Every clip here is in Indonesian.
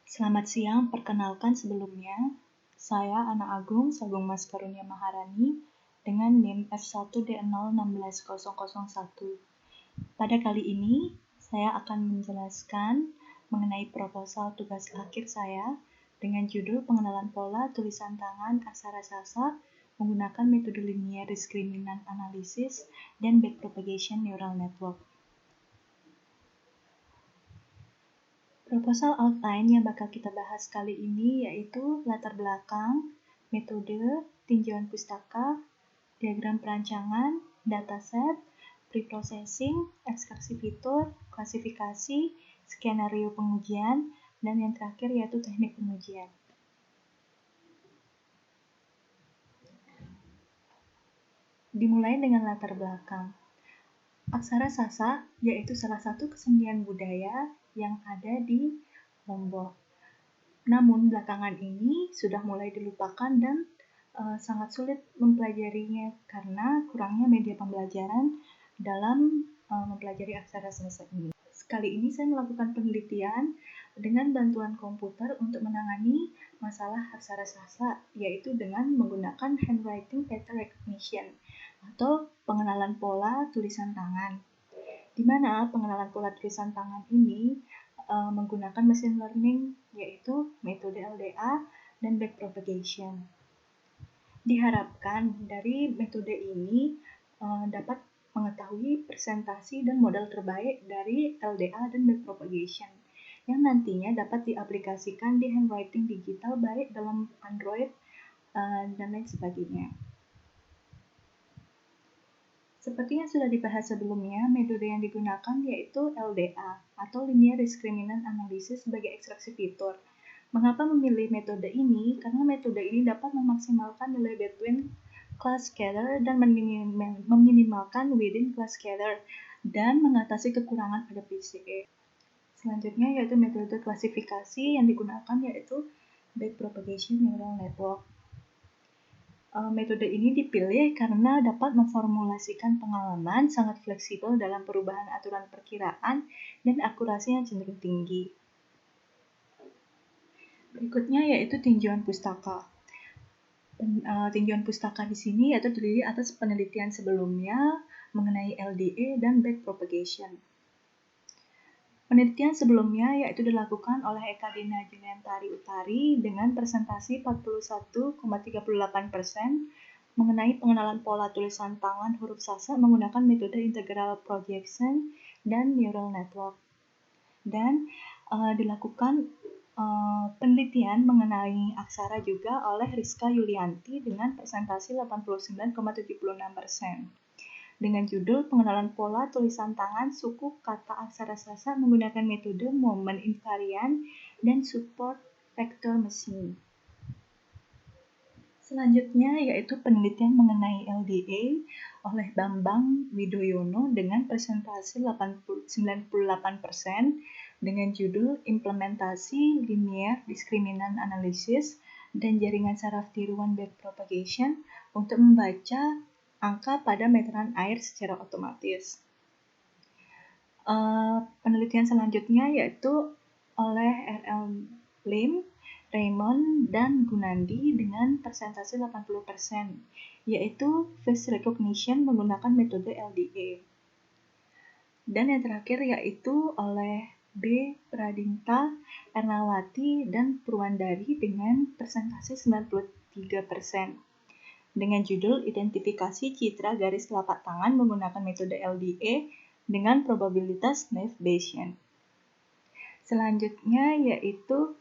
Selamat siang, perkenalkan sebelumnya, saya Ana Agung Sagung Mas Karunia Maharani dengan NIM F1D016001. Pada kali ini, saya akan menjelaskan mengenai proposal tugas akhir saya dengan judul Pengenalan Pola Tulisan Tangan Aksara Sasa menggunakan metode Linear Discriminant Analysis dan Backpropagation Neural Network. Proposal outline yang bakal kita bahas kali ini yaitu latar belakang, metode, tinjauan pustaka, diagram perancangan, dataset, preprocessing, ekstraksi fitur, klasifikasi, skenario pengujian, dan yang terakhir yaitu teknik pengujian. Dimulai dengan latar belakang. Aksara Sasa yaitu salah satu kesenian budaya yang ada di Lombok. Namun belakangan ini sudah mulai dilupakan dan sangat sulit mempelajarinya karena kurangnya media pembelajaran dalam mempelajari aksara Sasa ini. Kali ini saya melakukan penelitian dengan bantuan komputer untuk menangani masalah aksara Sasa, yaitu dengan menggunakan handwriting pattern recognition atau pengenalan pola tulisan tangan. Di mana pengenalan pola tulisan tangan ini menggunakan machine learning, yaitu metode LDA dan backpropagation. Diharapkan dari metode ini dapat mengetahui presentasi dan model terbaik dari LDA dan backpropagation yang nantinya dapat diaplikasikan di handwriting digital baik dalam Android dan lain sebagainya. Seperti yang sudah dibahas sebelumnya, metode yang digunakan yaitu LDA atau Linear Discriminant Analysis sebagai ekstraksi fitur. Mengapa memilih metode ini? Karena metode ini dapat memaksimalkan nilai between class scatter dan meminimalkan within class scatter dan mengatasi kekurangan pada PCA. Selanjutnya yaitu metode klasifikasi yang digunakan yaitu Backpropagation Neural Network. Metode ini dipilih karena dapat memformulasikan pengalaman sangat fleksibel dalam perubahan aturan perkiraan dan akurasi yang cenderung tinggi. Berikutnya yaitu tinjauan pustaka. Tinjauan pustaka di sini yaitu terdiri atas penelitian sebelumnya mengenai LDA dan backpropagation. Penelitian sebelumnya yaitu dilakukan oleh Eka Dina Juliantari Utari dengan presentasi 41,38% mengenai pengenalan pola tulisan tangan huruf Sasa menggunakan metode integral projection dan neural network. Dan dilakukan penelitian mengenai aksara juga oleh Rizka Yulianti dengan presentasi 89,76%. Dengan judul Pengenalan Pola Tulisan Tangan Suku Kata Aksara Sasa menggunakan metode Moment Invariant dan Support Vector Machine. Selanjutnya yaitu penelitian mengenai LDA oleh Bambang Widoyono dengan presentasi 98% dengan judul Implementasi Linear Discriminant Analysis dan Jaringan Saraf Tiruan Backpropagation untuk membaca angka pada meteran air secara otomatis. Penelitian selanjutnya yaitu oleh R.L. Lim, Raymond, dan Gunandi dengan presentasi 80%, yaitu face recognition menggunakan metode LDA. Dan yang terakhir yaitu oleh B. Pradinta, Ernawati, dan Purwandari dengan presentasi 93%. Dengan judul Identifikasi Citra Garis Telapak Tangan menggunakan metode LDA dengan probabilitas Naive Bayesian. Selanjutnya yaitu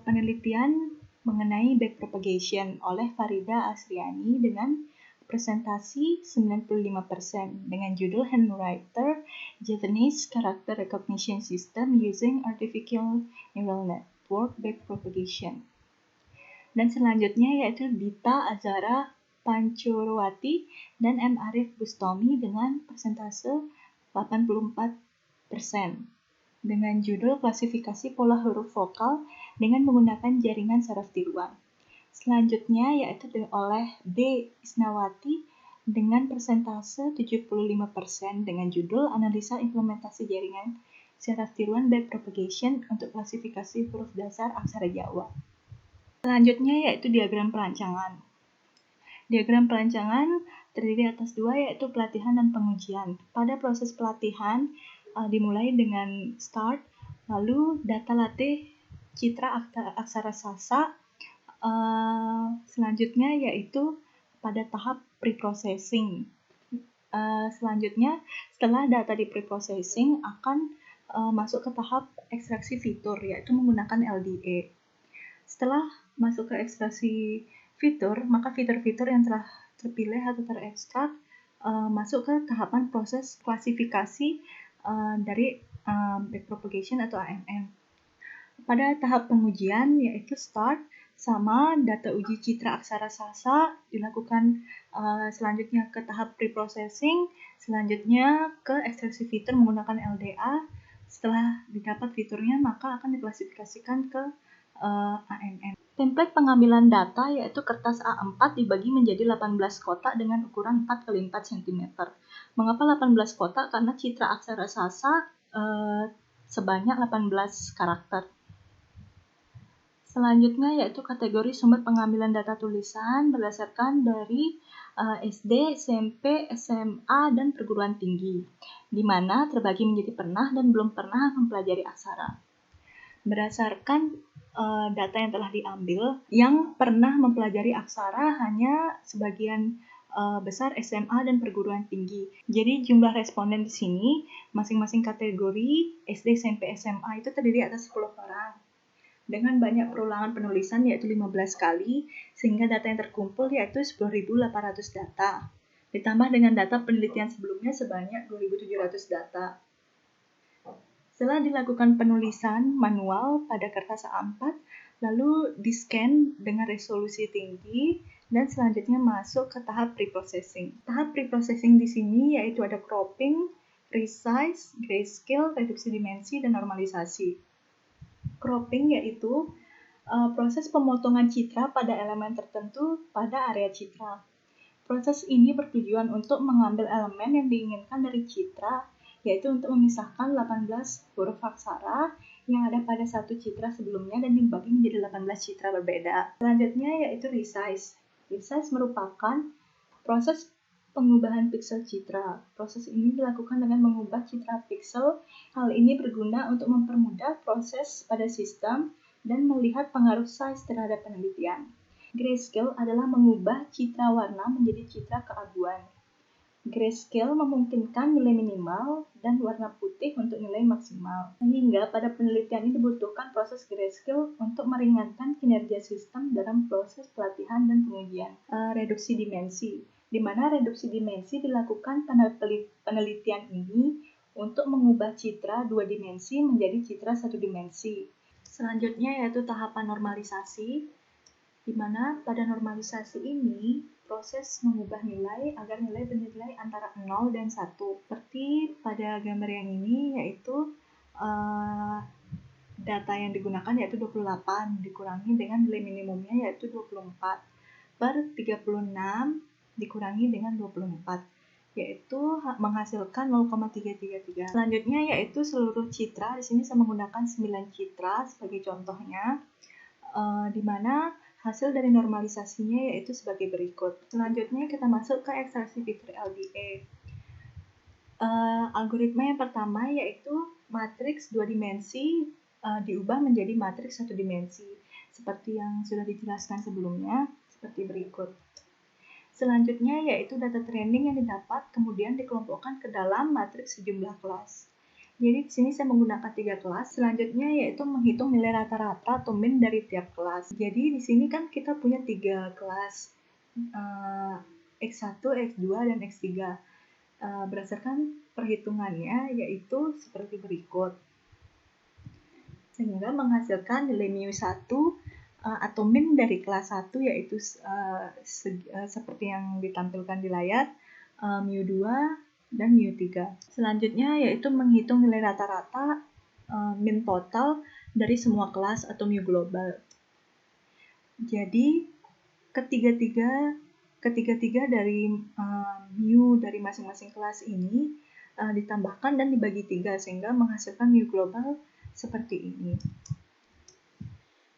penelitian mengenai backpropagation oleh Farida Asriani dengan presentasi 95% dengan judul Handwriter Japanese Character Recognition System Using Artificial Neural Network Backpropagation. Dan selanjutnya yaitu Dita Azara Pancurwati dan M. Arif Bustomi dengan persentase 84% dengan judul Klasifikasi Pola Huruf Vokal dengan menggunakan jaringan saraf tiruan. Selanjutnya yaitu oleh B. Isnawati dengan persentase 75% dengan judul Analisa Implementasi Jaringan secara tiruan backpropagation untuk klasifikasi huruf dasar aksara Jawa. Selanjutnya yaitu diagram perancangan. Diagram perancangan terdiri atas dua, yaitu pelatihan dan pengujian. Pada proses pelatihan dimulai dengan start, lalu data latih citra aksara Sasa. Selanjutnya yaitu pada tahap preprocessing. Selanjutnya setelah data di preprocessing akan masuk ke tahap ekstraksi fitur, yaitu menggunakan LDA. Setelah masuk ke ekstraksi fitur, maka fitur-fitur yang telah terpilih atau terekstrak masuk ke tahapan proses klasifikasi dari backpropagation atau ANN. Pada tahap pengujian yaitu start, sama data uji citra aksara Sasa dilakukan selanjutnya ke tahap preprocessing, selanjutnya ke ekstraksi fitur menggunakan LDA. Setelah didapat fiturnya, maka akan diklasifikasikan ke ANN. Template pengambilan data yaitu kertas A4 dibagi menjadi 18 kotak dengan ukuran 4x4 cm. Mengapa 18 kotak? Karena citra aksara Sasa sebanyak 18 karakter. Selanjutnya yaitu kategori sumber pengambilan data tulisan berdasarkan dari SD, SMP, SMA, dan perguruan tinggi, di mana terbagi menjadi pernah dan belum pernah mempelajari aksara. Berdasarkan data yang telah diambil, yang pernah mempelajari aksara hanya sebagian besar SMA dan perguruan tinggi. Jadi jumlah responden di sini masing-masing kategori SD, SMP, SMA itu terdiri atas 10 orang. Dengan banyak perulangan penulisan yaitu 15 kali, sehingga data yang terkumpul yaitu 10.800 data. Ditambah dengan data penelitian sebelumnya sebanyak 2.700 data. Setelah dilakukan penulisan manual pada kertas A4, lalu di-scan dengan resolusi tinggi, dan selanjutnya masuk ke tahap preprocessing. Tahap preprocessing di sini yaitu ada cropping, resize, grayscale, reduksi dimensi, dan normalisasi. Cropping yaitu proses pemotongan citra pada elemen tertentu pada area citra. Proses ini bertujuan untuk mengambil elemen yang diinginkan dari citra, yaitu untuk memisahkan 18 huruf aksara yang ada pada satu citra sebelumnya dan dibagi menjadi 18 citra berbeda. Selanjutnya yaitu resize. Resize merupakan proses pengubahan pixel citra. Proses ini dilakukan dengan mengubah citra pixel. Hal ini berguna untuk mempermudah proses pada sistem dan melihat pengaruh size terhadap penelitian. Grayscale adalah mengubah citra warna menjadi citra keabuan. Grayscale memungkinkan nilai minimal dan warna putih untuk nilai maksimal. Sehingga pada penelitian ini dibutuhkan proses grayscale untuk meringankan kinerja sistem dalam proses pelatihan dan pengujian. Reduksi dimensi, di mana reduksi dimensi dilakukan pada penelitian ini untuk mengubah citra 2 dimensi menjadi citra 1 dimensi. Selanjutnya yaitu tahapan normalisasi, di mana pada normalisasi ini proses mengubah nilai agar nilai bernilai antara 0 dan 1. Seperti pada gambar yang ini yaitu data yang digunakan yaitu 28 dikurangi dengan nilai minimumnya yaitu 24 per 36 dikurangi dengan 24, yaitu menghasilkan 0,333. Selanjutnya yaitu seluruh citra. Di sini saya menggunakan 9 citra sebagai contohnya, di mana hasil dari normalisasinya yaitu sebagai berikut. Selanjutnya kita masuk ke ekstraksi fitur LDA. Algoritma yang pertama yaitu matriks 2 dimensi diubah menjadi matriks 1 dimensi, seperti yang sudah dijelaskan sebelumnya, seperti berikut. Selanjutnya yaitu data training yang didapat kemudian dikelompokkan ke dalam matriks sejumlah kelas. Jadi di sini saya menggunakan 3 kelas. Selanjutnya yaitu menghitung nilai rata-rata atau mean dari tiap kelas. Jadi di sini kan kita punya 3 kelas, X1, X2, dan X3. Berdasarkan perhitungannya yaitu seperti berikut. Sehingga menghasilkan nilai mu1 atau mean dari kelas 1 yaitu seperti yang ditampilkan di layar, mu2 dan mu3. Selanjutnya yaitu menghitung nilai rata-rata mean total dari semua kelas atau mu global. Jadi ketiga-tiga dari mu dari masing-masing kelas ini ditambahkan dan dibagi 3 sehingga menghasilkan mu global seperti ini.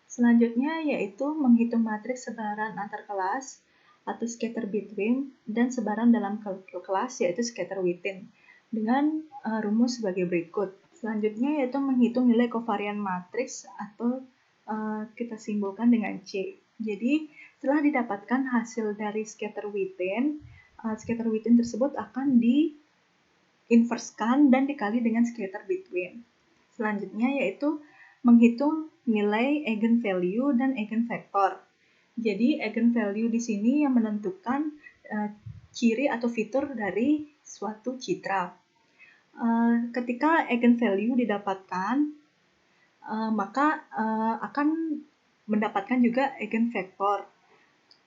Selanjutnya yaitu menghitung matriks sebaran antar kelas atau scatter between dan sebaran dalam kelas yaitu scatter within dengan rumus sebagai berikut. Selanjutnya yaitu menghitung nilai kovarian matriks atau kita simbolkan dengan C. Jadi setelah didapatkan hasil dari scatter within tersebut akan diinverskan dan dikali dengan scatter between. Selanjutnya yaitu menghitung nilai eigenvalue dan eigenvektor. Jadi eigenvalue di sini yang menentukan ciri atau fitur dari suatu citra. Ketika eigenvalue didapatkan, maka akan mendapatkan juga eigenvektor.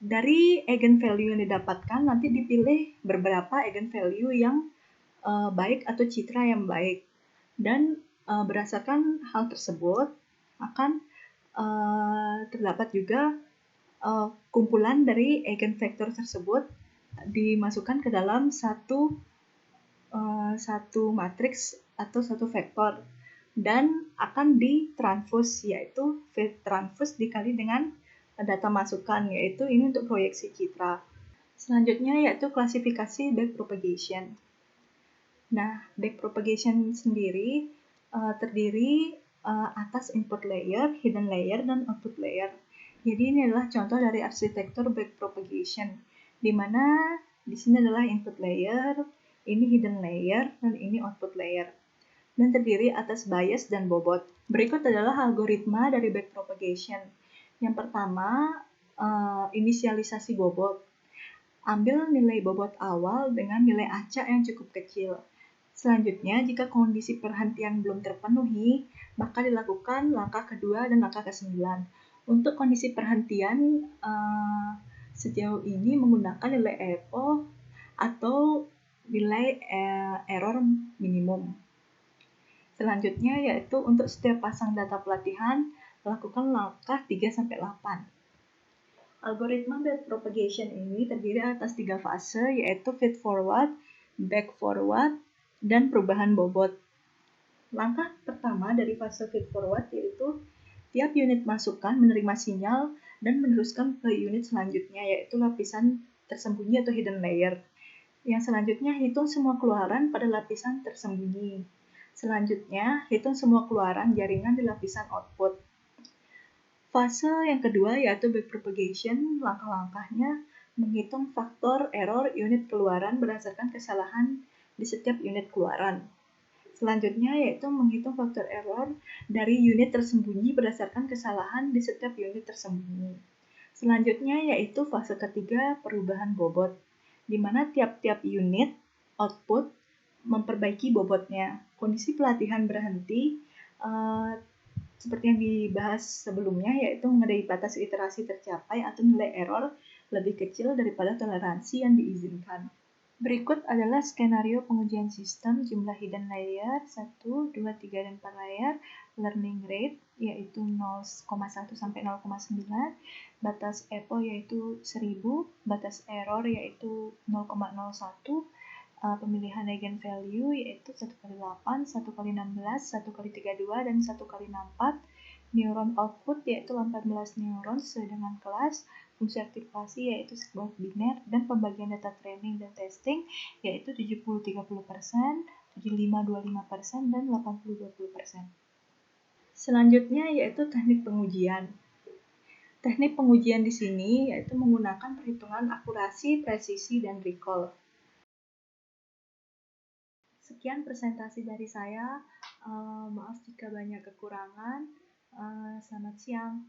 Dari eigenvalue yang didapatkan nanti dipilih beberapa eigenvalue yang baik atau citra yang baik. Dan berdasarkan hal tersebut akan terdapat juga kumpulan dari eigenvektor tersebut dimasukkan ke dalam satu matriks atau satu vektor dan akan ditranspos, yaitu V transpos dikali dengan data masukan, yaitu ini untuk proyeksi citra. Selanjutnya yaitu klasifikasi backpropagation. Nah, backpropagation sendiri terdiri atas input layer, hidden layer, dan output layer. Jadi ini adalah contoh dari arsitektur backpropagation, di mana di sini adalah input layer, ini hidden layer, dan ini output layer. Dan terdiri atas bias dan bobot. Berikut adalah algoritma dari backpropagation. Yang pertama, inisialisasi bobot. Ambil nilai bobot awal dengan nilai acak yang cukup kecil. Selanjutnya, jika kondisi perhentian belum terpenuhi, maka dilakukan langkah kedua dan langkah ke-9. Untuk kondisi perhentian, sejauh ini menggunakan nilai EPO atau nilai error minimum. Selanjutnya yaitu untuk setiap pasang data pelatihan, lakukan langkah 3-8. Algoritma backpropagation ini terdiri atas 3 fase, yaitu feed forward, back forward, dan perubahan bobot. Langkah pertama dari fase feed forward yaitu tiap unit masukan menerima sinyal dan meneruskan ke unit selanjutnya, yaitu lapisan tersembunyi atau hidden layer. Yang selanjutnya, hitung semua keluaran pada lapisan tersembunyi. Selanjutnya, hitung semua keluaran jaringan di lapisan output. Fase yang kedua yaitu backpropagation, langkah-langkahnya menghitung faktor error unit keluaran berdasarkan kesalahan di setiap unit keluaran. Selanjutnya yaitu menghitung faktor error dari unit tersembunyi berdasarkan kesalahan di setiap unit tersembunyi. Selanjutnya yaitu fase ketiga, perubahan bobot, di mana tiap-tiap unit output memperbaiki bobotnya. Kondisi pelatihan berhenti seperti yang dibahas sebelumnya, yaitu mengenai batas iterasi tercapai atau nilai error lebih kecil daripada toleransi yang diizinkan. Berikut adalah skenario pengujian sistem jumlah hidden layer 1, 2, 3, dan 4 layer, learning rate yaitu 0,1 sampai 0,9, batas EPO yaitu 1000, batas error yaitu 0,01, pemilihan eigenvalue yaitu 1x8, 1x16, 1x32, dan 1x64, neuron output yaitu 18 neuron sesuai dengan kelas, fungsi aktivasi yaitu sebuah biner, dan pembagian data training dan testing yaitu 70-30%, 75-25%, dan 80-20%. Selanjutnya yaitu teknik pengujian. Teknik pengujian di sini yaitu menggunakan perhitungan akurasi, presisi, dan recall. Sekian presentasi dari saya. Maaf jika banyak kekurangan. Selamat siang.